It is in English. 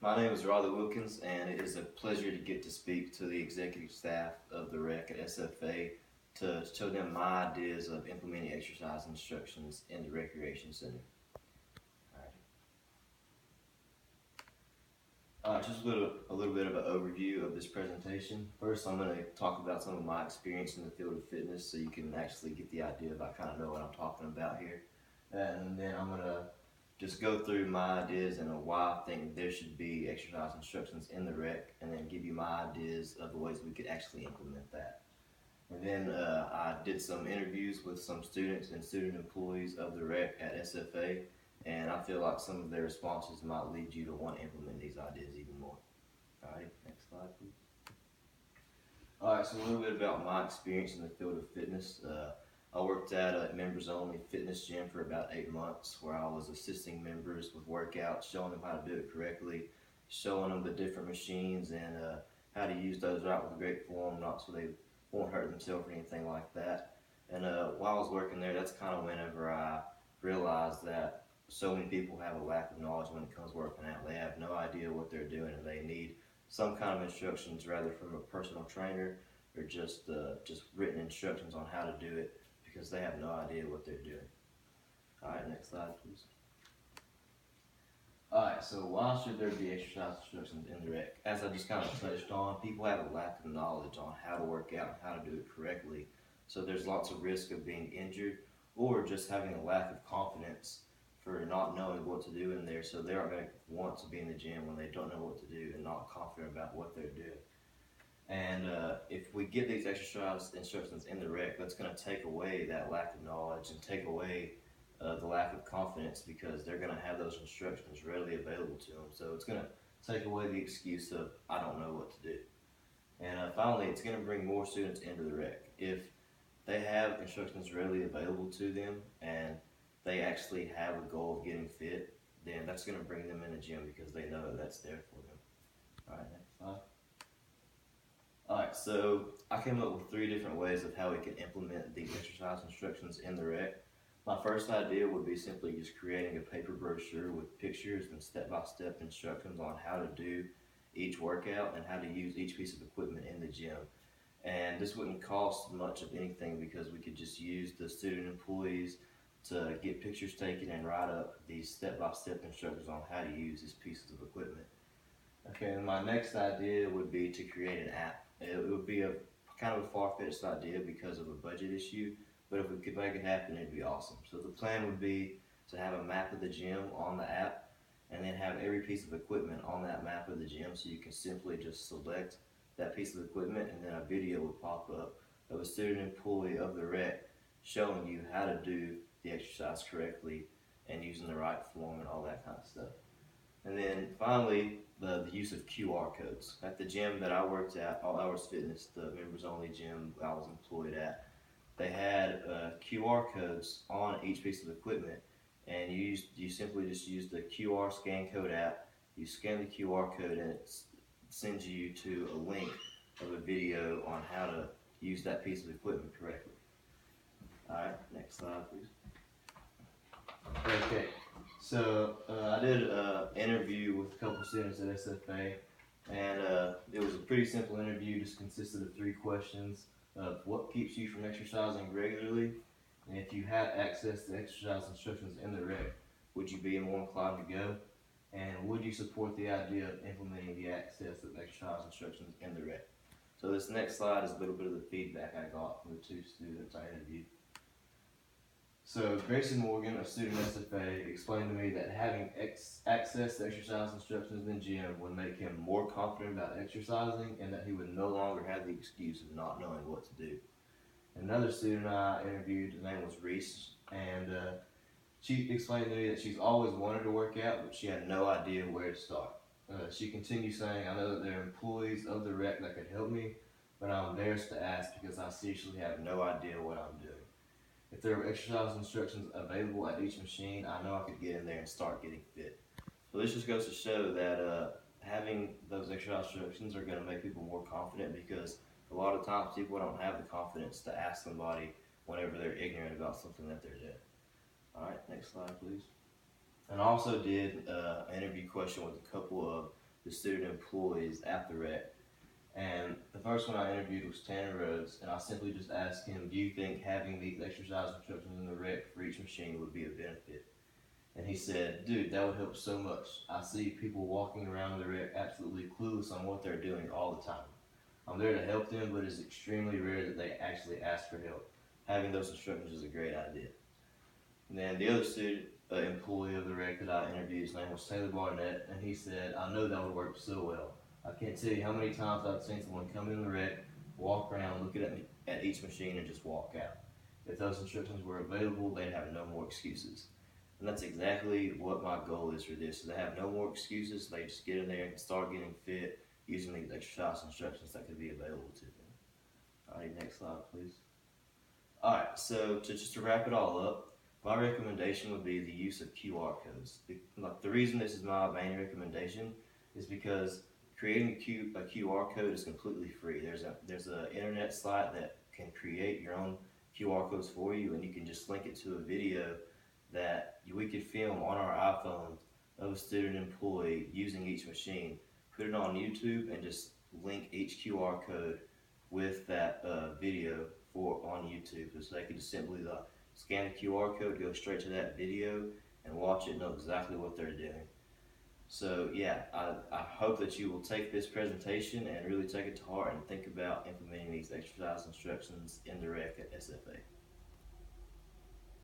My name is Riley Wilkins, and it is a pleasure to get to speak to the executive staff of the REC at SFA to show them my ideas of implementing exercise instructions in the Recreation Center. Just a little bit of an overview of this presentation. First, I'm going to talk about some of my experience in the field of fitness so you can actually get the idea of I kind of know what I'm talking about here. And then I'm going to just go through my ideas and why I think there should be exercise instructions in the rec, and then give you my ideas of the ways we could actually implement that. And then I did some interviews with some students and student employees of the rec at SFA, and I feel like some of their responses might lead you to want to implement these ideas even more. Alright, next slide please. Alright, so a little bit about my experience in the field of fitness. I worked at a members only fitness gym for about 8 months, where I was assisting members with workouts, showing them how to do it correctly, showing them the different machines and how to use those right with great form, not so they won't hurt themselves or anything like that. And while I was working there, that's kind of whenever I realized that so many people have a lack of knowledge when it comes to working out. They have no idea what they're doing, and they need some kind of instructions, rather from a personal trainer or just written instructions on how to do it, because they have no idea what they're doing. Alright, next slide please. Alright, so why should there be exercise instructions in the rec? As I just kind of touched on, people have a lack of knowledge on how to work out and how to do it correctly. So there's lots of risk of being injured, or just having a lack of confidence for not knowing what to do in there, so they aren't going to want to be in the gym when they don't know what to do and not confident about what they're doing. And if we get these exercise instructions in the rec, that's going to take away that lack of knowledge and take away the lack of confidence, because they're going to have those instructions readily available to them. So it's going to take away the excuse of, I don't know what to do. And finally, it's going to bring more students into the rec. If they have instructions readily available to them and they actually have a goal of getting fit, then that's going to bring them in the gym because they know that's there for them. Alright, next slide. Alright, so I came up with 3 different ways of how we can implement these exercise instructions in the rec. My first idea would be simply just creating a paper brochure with pictures and step-by-step instructions on how to do each workout and how to use each piece of equipment in the gym. And this wouldn't cost much of anything, because we could just use the student employees to get pictures taken and write up these step-by-step instructions on how to use these pieces of equipment. Okay, and my next idea would be to create an app. It would be a kind of a far-fetched idea because of a budget issue, but if we could make it happen, it'd be awesome. So the plan would be to have a map of the gym on the app, and then have every piece of equipment on that map of the gym, so you can simply just select that piece of equipment, and then a video would pop up of a student employee of the rec showing you how to do the exercise correctly and using the right form and all that kind of stuff. And then finally, the use of QR codes. At the gym that I worked at, All Hours Fitness, the members only gym I was employed at, they had QR codes on each piece of equipment, and you simply just use the QR scan code app. You scan the QR code, and it sends you to a link of a video on how to use that piece of equipment correctly. Alright, next slide please. Okay, so I did an interview with a couple students at SFA, and it was a pretty simple interview. Just consisted of 3 questions of what keeps you from exercising regularly, and if you had access to exercise instructions in the rec, would you be more inclined to go, and would you support the idea of implementing the access of exercise instructions in the rec. So this next slide is a little bit of the feedback I got from the 2 students I interviewed. So Grayson Morgan, a student at SFA, explained to me that having access to exercise instructions in the gym would make him more confident about exercising, and that he would no longer have the excuse of not knowing what to do. Another student I interviewed, his name was Reese, and she explained to me that she's always wanted to work out, but she had no idea where to start. She continued saying, I know that there are employees of the rec that could help me, but I'm embarrassed to ask because I seriously have no idea what I'm doing. If there were exercise instructions available at each machine, I know I could get in there and start getting fit. So this just goes to show that having those exercise instructions are going to make people more confident, because a lot of times people don't have the confidence to ask somebody whenever they're ignorant about something that they're doing. Alright, next slide please. And I also did an interview question with a couple of the student employees at the rec. And the first one I interviewed was Tanner Rhodes, and I simply just asked him, do you think having these exercise instructions in the rec for each machine would be a benefit? And he said, dude, that would help so much. I see people walking around the rec absolutely clueless on what they're doing all the time. I'm there to help them, but it's extremely rare that they actually ask for help. Having those instructions is a great idea. And then the other student, employee of the rec that I interviewed, his name was Taylor Barnett, and he said, I know that would work so well. I can't tell you how many times I've seen someone come in the rec, walk around, look at each machine, and just walk out. If those instructions were available, they'd have no more excuses. And that's exactly what my goal is for this. So they have no more excuses. They just get in there and start getting fit using these exercise instructions that could be available to them. All right, next slide, please. All right, so just to wrap it all up, my recommendation would be the use of QR codes. The reason this is my main recommendation is because creating a QR code is completely free. There's an internet site that can create your own QR codes for you, and you can just link it to a video that we could film on our iPhone of a student employee using each machine, put it on YouTube, and just link each QR code with that video on YouTube. So they could just simply scan the QR code, go straight to that video, and watch it, know exactly what they're doing. So yeah, I hope that you will take this presentation and really take it to heart and think about implementing these exercise instructions in the rec at SFA.